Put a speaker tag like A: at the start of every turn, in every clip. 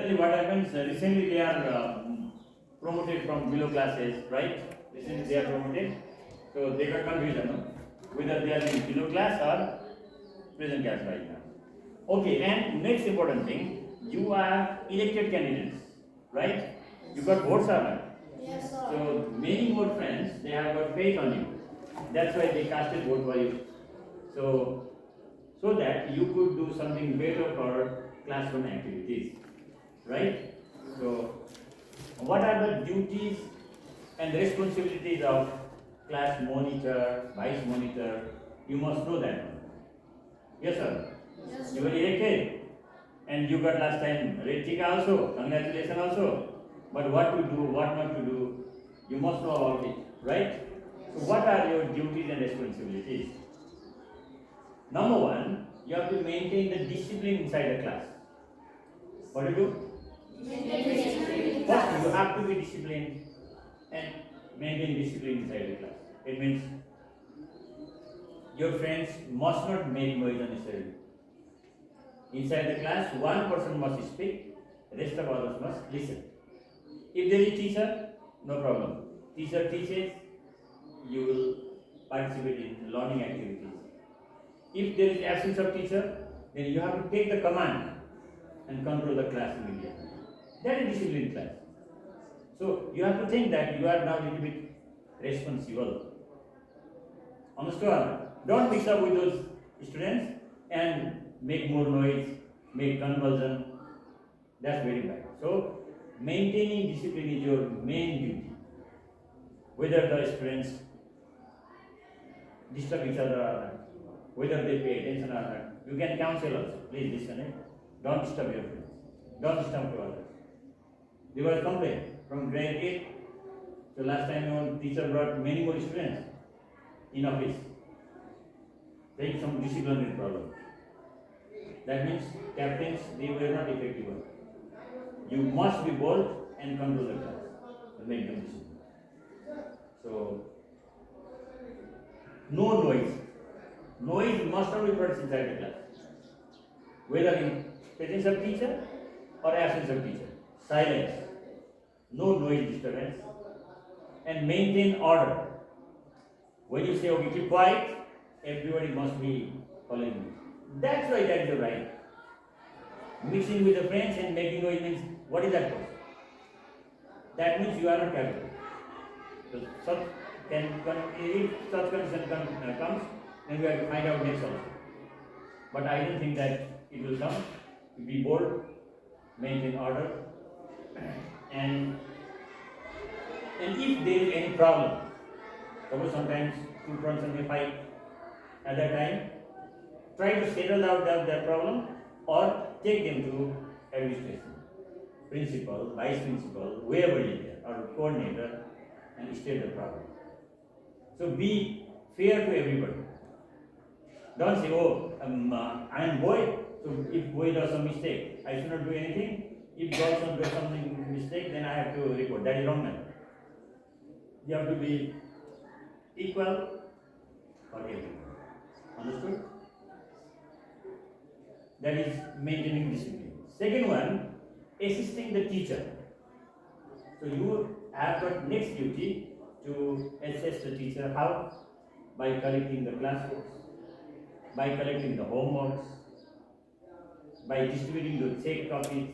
A: Generally, what happens, recently they are promoted from below classes, right? Recently they are promoted. So they got confusion, no? Whether they are in below class or present class right now. Okay, and next important thing, you are elected candidates, right? You got votes or not?
B: Yes, sir.
A: So many more friends, they have got faith on you. That's why they casted vote for you. So so that you could do something better for classroom activities, right? So what are the duties and responsibilities of class monitor, vice monitor? You must know that one. Yes, sir.
B: Yes,
A: You were elected and you got last time red tick also. Congratulations also. But what to do, what not to do, you must know about it, right? So what are your duties and responsibilities? Number one, you have to maintain the discipline inside the class. What do you do? First, you have to be disciplined and maintain discipline inside the class. It means your friends must not make noise unnecessarily. Inside the class, one person must speak, rest of others must listen. If there is teacher, no problem. Teacher teaches, you will participate in learning activities. If there is absence of teacher, then you have to take the command and control the class immediately. That is discipline class. So you have to think that you are now a little bit responsible. Understood or not? Don't mix up with those students and make more noise, make convulsion. That's very bad. So maintaining discipline is your main duty. Whether the students disturb each other or not, whether they pay attention or not, you can counsel also. Please disconnect. Don't disturb your friends. Don't disturb to others. There was a complaint from grade 8. So last time one teacher brought many more students in office. There is some disciplinary problem. That means captains, they were not effective. You must be bold and control the class and make them disciplined. So no noise. Noise must not be present inside the class. Whether in presence of teacher or absence of teacher. Silence. No noise disturbance. And maintain order. When you say, okay, keep quiet, everybody must be following you. That's why that is your right. Mixing with the friends and making noise means, what is that for? That means you are not capable. So if such condition comes, then we have to find out next also. But I don't think that it will come. Be bold, maintain order, and if there is any problem, suppose sometimes two fronts may fight at that time, try to settle out that problem or take them to administration, principal, vice principal, whoever is there, or coordinator, and state the problem. So be fair to everybody. Don't say, oh, I am boy, so if boy does some mistake, I should not do anything. If girl does something mistake, then I have to report. That is wrong method. You have to be equal for everyone. Understood? That is maintaining discipline. Second one, assisting the teacher. So you have got next duty to assist the teacher. How? By collecting the class books, by collecting the homeworks, by distributing the check copies,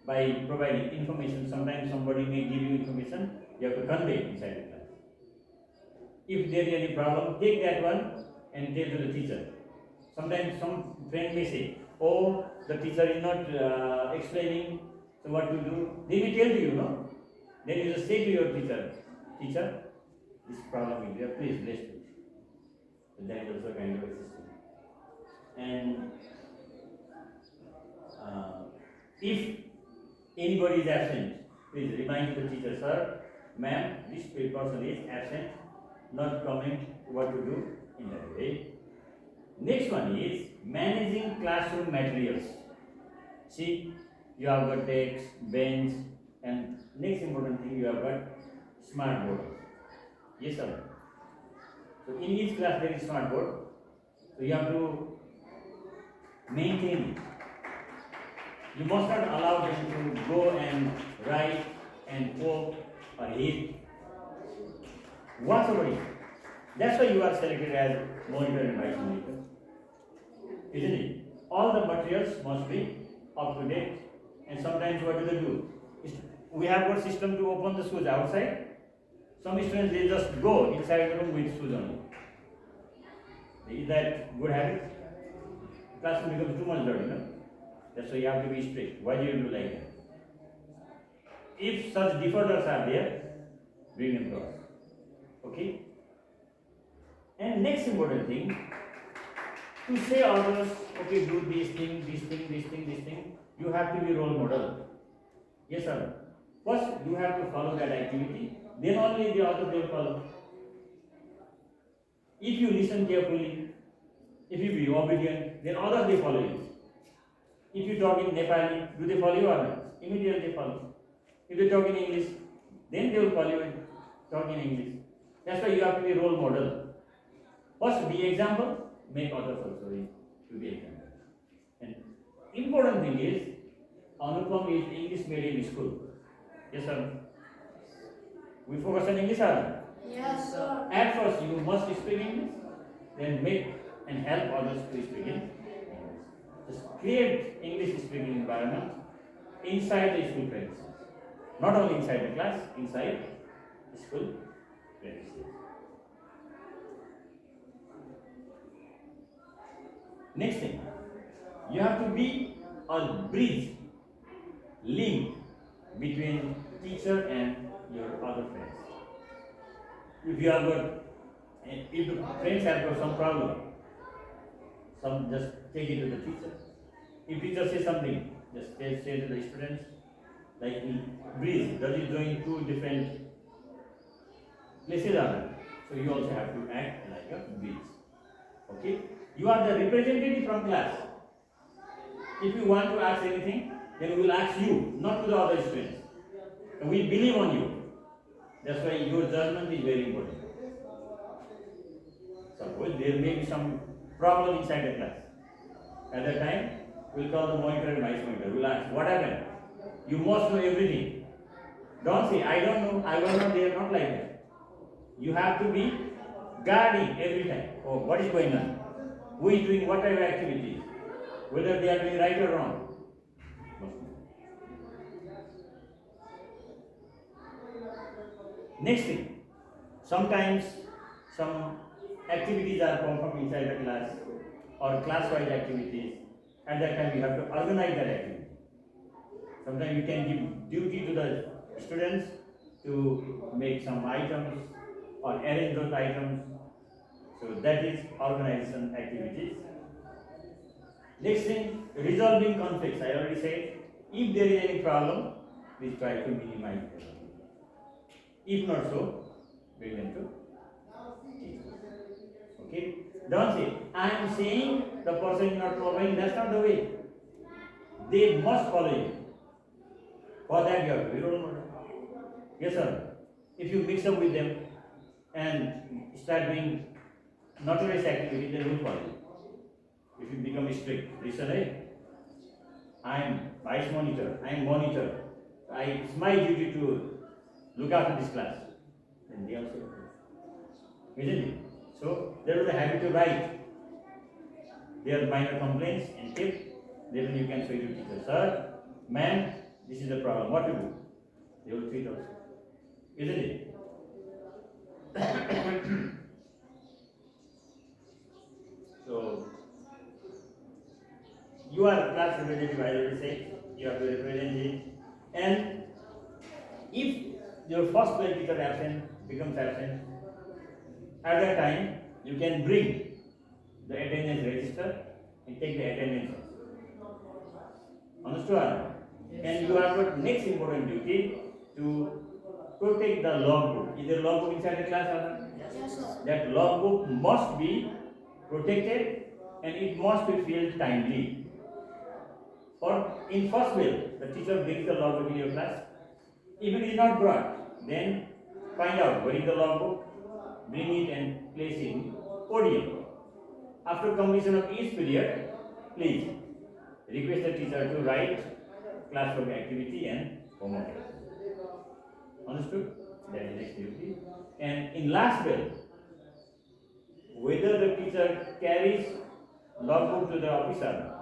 A: by providing information. Sometimes somebody may give you information, you have to convey inside the class. If there is any problem, take that one and tell to the teacher. Sometimes some friend may say, oh, the teacher is not explaining, so what to do? They may tell you, no? Then you just say to your teacher, teacher, this problem is there, please bless me. So that is also kind of a system. And if anybody is absent, please remind the teacher, sir, ma'am, this person is absent, not comment what to do in that way. Next one is managing classroom materials. See, you have got desk, bench, and next important thing, you have got smart board. Yes, sir. So in each class there is smart board. So you have to maintain it. You must not allow them to go and write and poke or hit. Watch over it. That's why you are selected as monitor and vice monitor, isn't it? All the materials must be up to date. And sometimes what do they do? We have got system to open the shoes outside. Some students they just go inside the room with shoes on. Is that good habit? Classroom becomes too much dirty, no? That's why you have to be strict. Why do you do like that? If such defaulters are there, bring them to us. Okay? And next important thing, to say others, okay, do this thing, this thing, this thing, this thing, you have to be role model. Yes or no? First, you have to follow that activity, then only the others will follow. If you listen carefully, if you be obedient, then others they follow you. If you talk in Nepali, do they follow you or not? Immediately they follow. If you talk in English, then they will follow you and talk in English. That's why you have to be role model. First, be example, make others also to be example. And important thing is, Anupam is English medium school. Yes sir. We focus on English or not?
B: Yes, sir.
A: At first, you must speak English, then make and help others to speak English. Just create English speaking environment inside the school premises. Not only inside the class, inside the school premises. Next thing, you have to be a bridge, link between teacher and your other friends. If you have got, if the friends have got some problem, just take it to the teacher. If teacher says something, just say to the students, like bridge, does it join two different places or not? So you also have to act like a bridge. Okay? You are the representative from class. If you want to ask anything, then we will ask you, not to the other students. And we believe on you. That's why your judgment is very important. Suppose there may be some problem inside the class. At that time, we'll call the monitor and vice monitor. We'll ask, what happened? You must know everything. Don't say, I don't know, I was not there, not like that. You have to be guarding every time. Oh, what is going on? Who is doing what type of activities? Whether they are doing right or wrong. Next thing, sometimes some activities are performed inside the class or class-wise activities. At that time, you have to organize that activity. Sometimes you can give duty to the students to make some items or arrange those items. So that is organization activities. Next thing, resolving conflicts. I already said, if there is any problem, please try to minimize it. If not so, bring them to teachers. Okay? Don't say, I am saying the person is not following. That's not the way. They must follow you. For that you have to be role model. Yes sir. If you mix up with them and start doing notorious activity, they will follow you. If you become strict, listen, hey, I am vice monitor, I am monitor. It's my duty to look after this class. Then they also do. Isn't it? So there is a habit to write their minor complaints and tips. Then you can say to teacher, sir, ma'am, this is the problem. What to do? They will treat also. Isn't it? So you are a class representative, I already said. You have to represent it. And if your first grade teacher becomes absent, at that time you can bring the attendance register and take the attendance. Understood? Yes, and you have got next important duty to protect the logbook. Is there logbook inside the class or not?
B: Yes, sir.
A: That logbook must be protected and it must be filled timely. For in first way, the teacher brings the logbook in your class. If it is not brought, then find out where is the logbook, bring it and place it in podium. After completion of each period, please request the teacher to write classroom activity and homework. Understood? That is next duty. And in last bell, whether the teacher carries logbook to the office or not.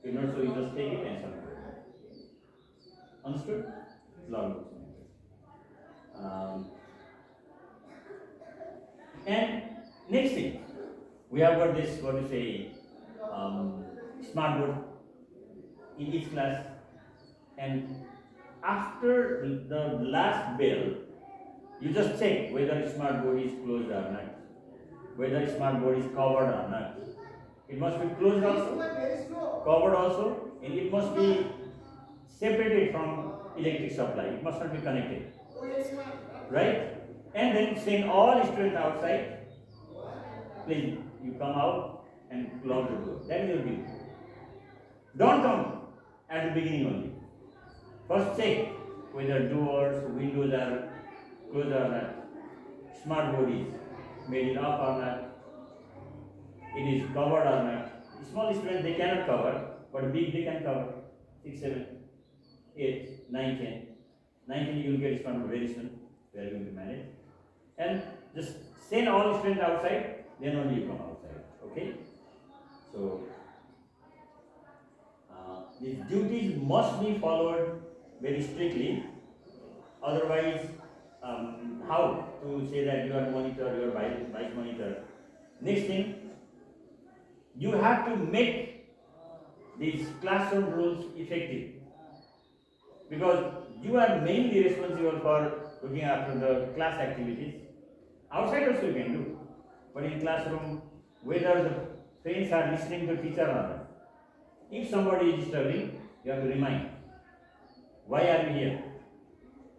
A: If not, so you just take it and submit. Understood? Logbook. And next thing, we have got this, what to say, smart board in each class. And after the last bell, you just check whether smart board is closed or not, whether smart board is covered or not. It must be closed also, covered also, and it must be separated from electric supply. It must not be connected, right? And then send all students outside. Please, you come out and close the door. That is your duty. Don't come at the beginning only. First check whether doors, windows are closed or not. Smart board is made it up or not. It is covered or not. Small students they cannot cover, but big they can cover. 6, 7, 8, 9, 10. 9, 10 you will get smart board very soon. We are going to manage. And just send all students outside, then only you come outside. Okay? So these duties must be followed very strictly. Otherwise, how to say that you are monitor, you are vice monitor? Next thing, you have to make these classroom rules effective, because you are mainly responsible for looking after the class activities. Outside also you can do, but in classroom, whether the friends are listening to teacher or not. If somebody is disturbing, you have to remind, why are we here?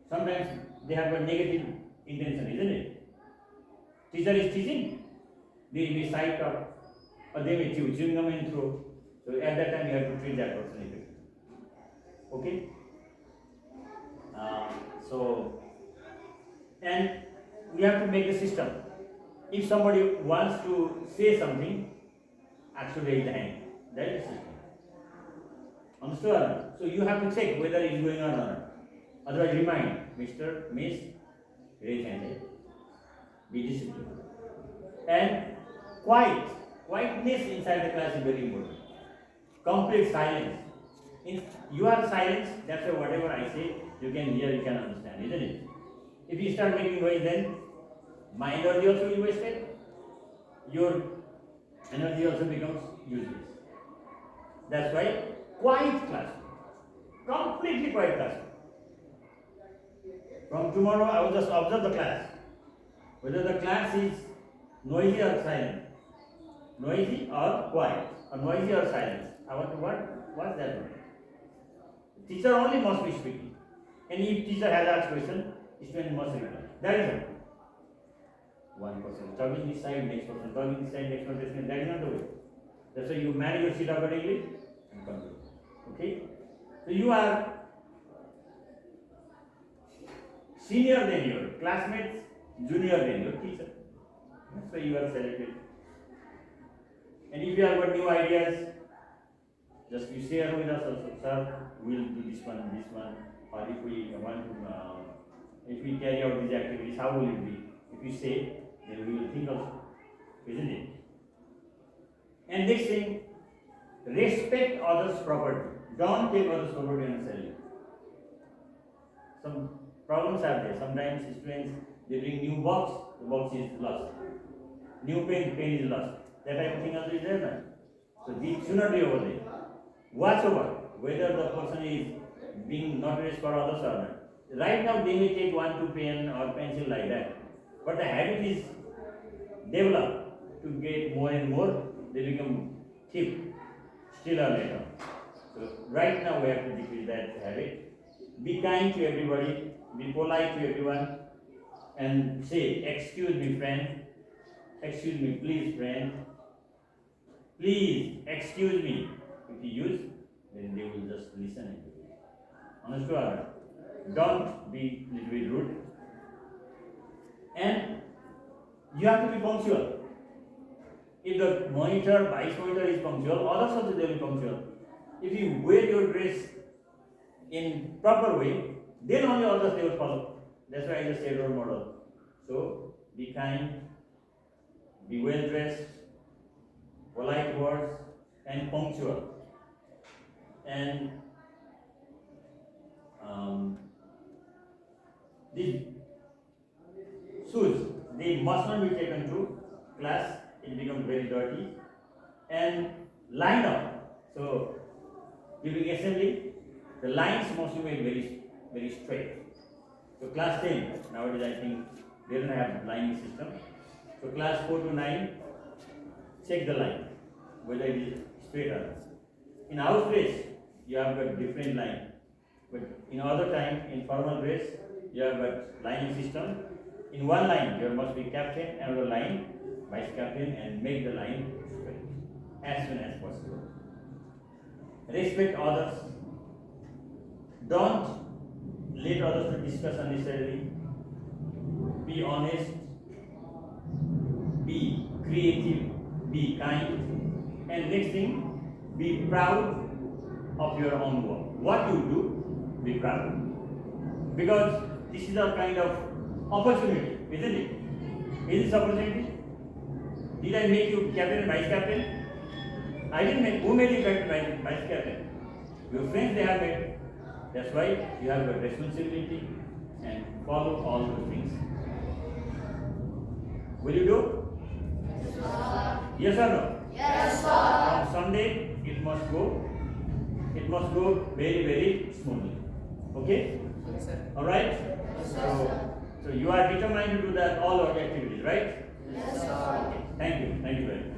A: Sometimes they have a negative intention, isn't it? Teacher is teaching, they may side talk, or they may chew chewing gum and throw. So at that time you have to treat that person effectively. Okay? And we have to make a system. If somebody wants to say something, actually raise the hand. That is the system. Understood or not? So you have to check whether it is going on or not. Otherwise remind, Mr. Miss, raise hand. Be disciplined. And quietness inside the class is very important. Complete silence. You are silent, that's why whatever I say, you can hear, you can understand, isn't it? If you start making noise, then my energy also will be wasted. Your energy also becomes useless. That's why quiet classroom. Completely quiet classroom. From tomorrow, I will just observe the class. Whether the class is noisy or silent, noisy or quiet, or noisy or silent. I want to what's that one? Teacher only must be speaking. And if teacher has asked question, student must reply. That is it. One person talking this side, next person talking this side, next person. That is not the way. That's why you manage your seat accordingly and control. Okay? So you are senior than your classmates, junior than your teacher. That's why you are selected. And if you have got new ideas, just you share with us also, sir, we will do this one, or if we want to, if we carry out these activities, how will it be? If you say, then we will think also, isn't it? And next thing, respect others' property. Don't take others' property unnecessarily. Some problems are there. Sometimes students they bring new box, the box is lost. New pen is lost. That type of thing also is there now. So these should not be over there. Watch over whether the person is being notorious for others or not. Right now they may take 1, 2 pen or pencil like that, but the habit is developed to get more and more. They become thief, stealer later. So right now we have to decrease that habit. Be kind to everybody. Be polite to everyone, and say, "Excuse me, friend. Excuse me, please, friend. Please, excuse me." If you use, then they will just listen and do it. Understood? Don't be little bit rude. And you have to be punctual. If the monitor, vice monitor is punctual, others also they will be punctual. If you wear your dress in proper way, then only others they will follow. That's why I just said role model. So be kind, be well dressed, polite words, and punctual. And these shoes, they must not be taken to class. It becomes very dirty. And line up. So during assembly, the lines must be made very straight. So class 10, nowadays I think they don't have lining system. So class 4 to 9, check the line, whether it is straight or not. In house dress, you have got different line. But in other time, in formal dress, you have got lining system. In one line, there must be captain, another line, vice captain, and make the line straight as soon as possible. Respect others. Don't let others to discuss unnecessarily. Be honest. Be creative. Be kind. And next thing, be proud of your own work. What you do, be proud. Because this is a kind of opportunity, isn't it? Is this opportunity? Did I make you captain and vice captain? I didn't make. Who made you captain and vice captain? Your friends they have made. That's why you have a responsibility and follow all those things. Will you do?
B: Yes, sir.
A: Yes or no?
B: Yes, sir.
A: From Sunday it must go. It must go very smoothly. Okay?
C: Yes, sir.
A: All right.
B: Yes, sir.
A: So you are determined to do that all our activities, right?
B: Yes, sir.
A: Thank you. Thank you very much.